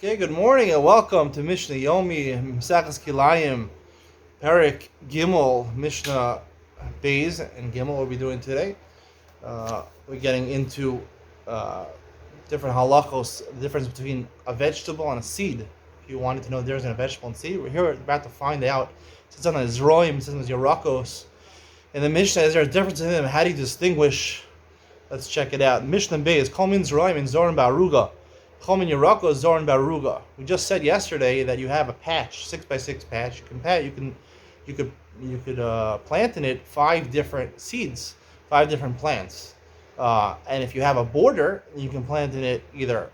Okay, good morning and welcome to Mishna Yomi, Kilyaim, Perik Gimel, Mishna Beis and Gimel. What we're doing today? We're getting into uh, different halachos, the difference between a vegetable and a seed. If you wanted to know the difference in a vegetable and seed, we're here about to find out. Since on the Zroim, since it's Yerakos, in the Mishnah, is there a difference in them? How do you distinguish? Let's check it out. Mishnah Beis, Kol min Zroim and Zorim Baruga. Chomin Yerako Zorin Baruga. We just said yesterday that you have a patch, 6x6 patch. You could plant in it 5 different seeds, 5 different plants. And if you have a border, you can plant in it either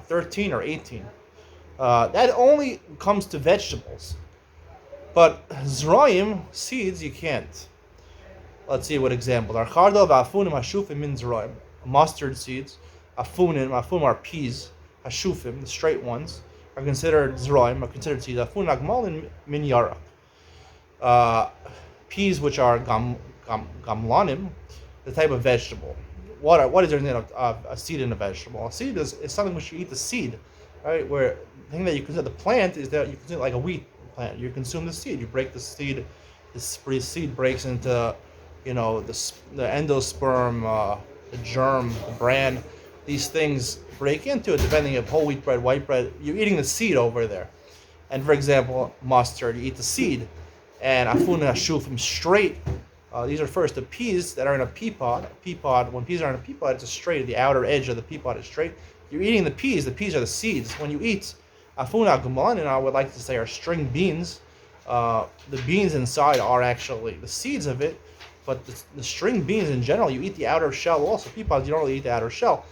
13 or 18. That only comes to vegetables, but Zroim seeds you can't. Let's see what example. Archardal v'afunim hashufim min Zroim. Mustard seeds. Afunim are peas. Hashufim, the straight ones, are considered zroim, are considered seeds. Afun agmalin min yarak. Peas, which are gamlanim, the type of vegetable. What is there in a seed in a vegetable? A seed is something which you eat the seed, right? Where the thing that you consider the plant is that you consider like a wheat plant. You consume the seed. You break the seed. The seed breaks into, the endosperm, the germ, the bran. These things break into it depending on whole wheat bread, white bread. You're eating the seed over there. And for example, mustard, you eat the seed. And afuna shufim, straight. These are first the peas that are in a pea pod. When peas are in a pea pod, it's a straight. The outer edge of the pea pod is straight. You're eating the peas. The peas are the seeds. When you eat afuna gumalan, and I would like to say are string beans. The beans inside are actually the seeds of it. But the string beans in general, you eat the outer shell also. Pea pods, you don't really eat the outer shell.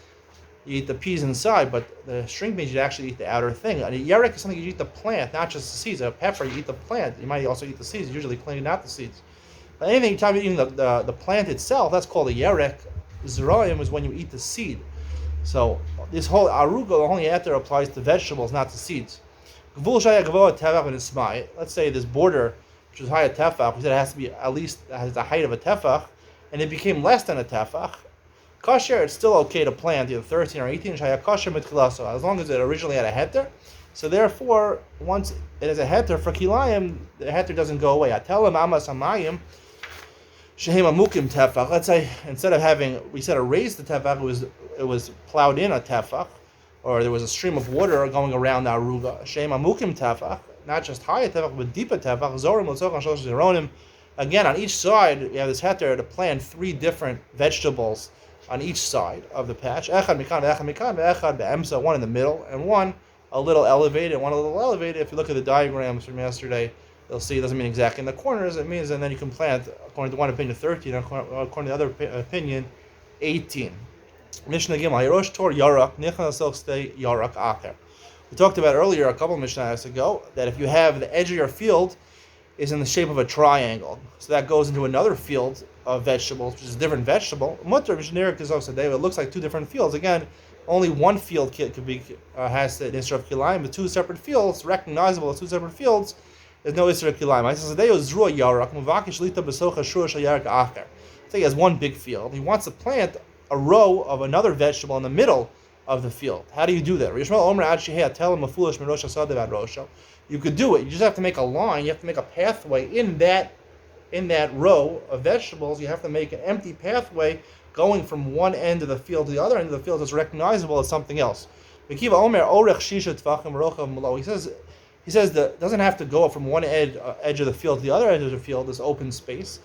You eat the peas inside, but the string beans, you actually eat the outer thing. And a yerek is something you eat the plant, not just the seeds. A pepper, you eat the plant. You might also eat the seeds, usually cleaning out the seeds. But anything you're eating the plant itself, that's called a yerek. Zerayim is when you eat the seed. So this whole aruga only after applies to vegetables, not to seeds. Let's say this border, which is high a tefach, we said it has to be at least has the height of a tefach, and it became less than a tefach. Kosher, it's still okay to plant either 13 or 18 shaya kosher mitkilaso, as long as it originally had a heter. So therefore, once it is a heter for Kilyaim, the heter doesn't go away. I tell him amas hamayim shehem amukim tefach. Let's say instead of we said raise the tefach, it was plowed in a tefach, or there was a stream of water going around the aruga. Shehem amukim tefach, not just high tefach but deeper tefach. Zorim l'tzochan shlosh zeronim. Again, on each side you have this heter to plant 3 different vegetables on each side of the patch. Echad mikan, echad be'emsa, one in the middle, and one a little elevated, and one a little elevated. If you look at the diagrams from yesterday, you'll see it doesn't mean exactly in the corners. It means, and then you can plant, according to one opinion, 13, according to the other opinion, 18. Mishnah Gimel, Yerosh Tor Yarak, Nichnas Stay Yarak Acher. We talked about earlier, a couple of Mishnahs ago, that if you have the edge of your field is in the shape of a triangle, so that goes into another field of vegetables, which is a different vegetable. Mutter v'shneirik is also it looks like 2 different fields. Again, only one field could be has the Isra of Kilyaim, but 2 separate fields, recognizable as 2 separate fields. There's no Isra of Kilyaim. I says Sadeo Zrua Yarak Muvakish Lita Besocha Shur Shayarak Acher. So he has one big field. He wants to plant a row of another vegetable in the middle of the field. How do you do that? You could do it. You just have to make a line. You have to make a pathway in that row of vegetables. You have to make an empty pathway going from one end of the field to the other end of the field that's recognizable as something else. He says that doesn't have to go from one edge of the field to the other edge of the field, this open space.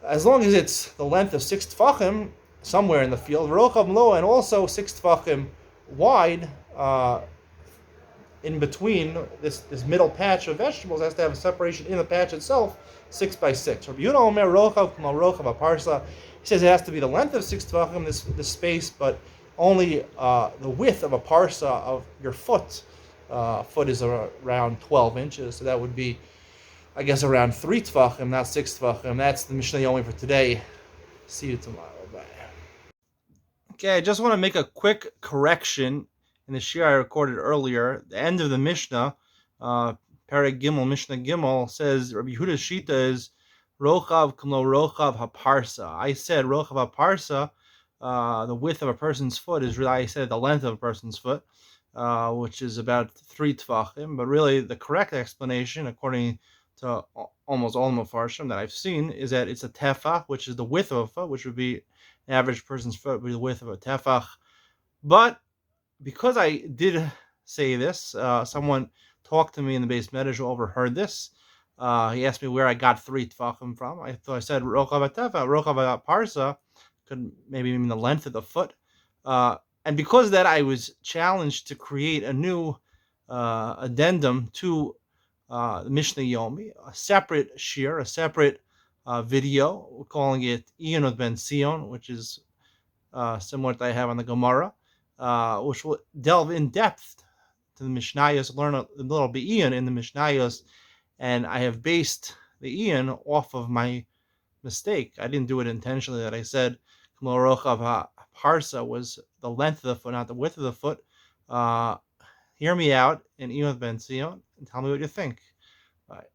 As long as it's the length of 6 tfachim somewhere in the field, and also 6 tfachim wide, in between this middle patch of vegetables has to have a separation in the patch itself, 6 by 6. He says it has to be the length of 6 tefachim, this space, but only the width of a parsa of your foot. Foot is around 12 inches, so that would be, I guess, around 3 tefachim, not 6 tefachim. That's the Mishnah Yomi for today. See you tomorrow. Bye. Okay, I just want to make a quick correction in the shir I recorded earlier. The end of the Mishnah, Perek Gimel, Mishnah Gimel, says Rabbi Yehuda's Shita is Rochav K'lo Rochav HaParsa. I said Rochav HaParsa, the width of a person's foot is really, I said the length of a person's foot. which is about 3 tefachim. But really, the correct explanation, according to almost all Mefarshim that I've seen, is that it's a tefach, which is the width of a foot, which would be an average person's foot, would be the width of a tefach. But because I did say this, someone talked to me in the base medrash who overheard this. He asked me where I got 3 tefachim from. I thought I said rochav tefa, rochav parsa, could maybe mean the length of the foot. And because of that, I was challenged to create a new addendum to the Mishna Yomi, a separate shir, a separate video. We're calling it Iyun Ben Sion, which is similar to what I have on the Gemara, which will delve in depth to the Mishnayos, learn a little bit Iyun in the Mishnayos, and I have based the Iyun off of my mistake. I didn't do it intentionally. That I said Rochav Parsa was the length of the foot, not the width of the foot. Hear me out in Iyun Ben Sion and tell me what you think. Bye.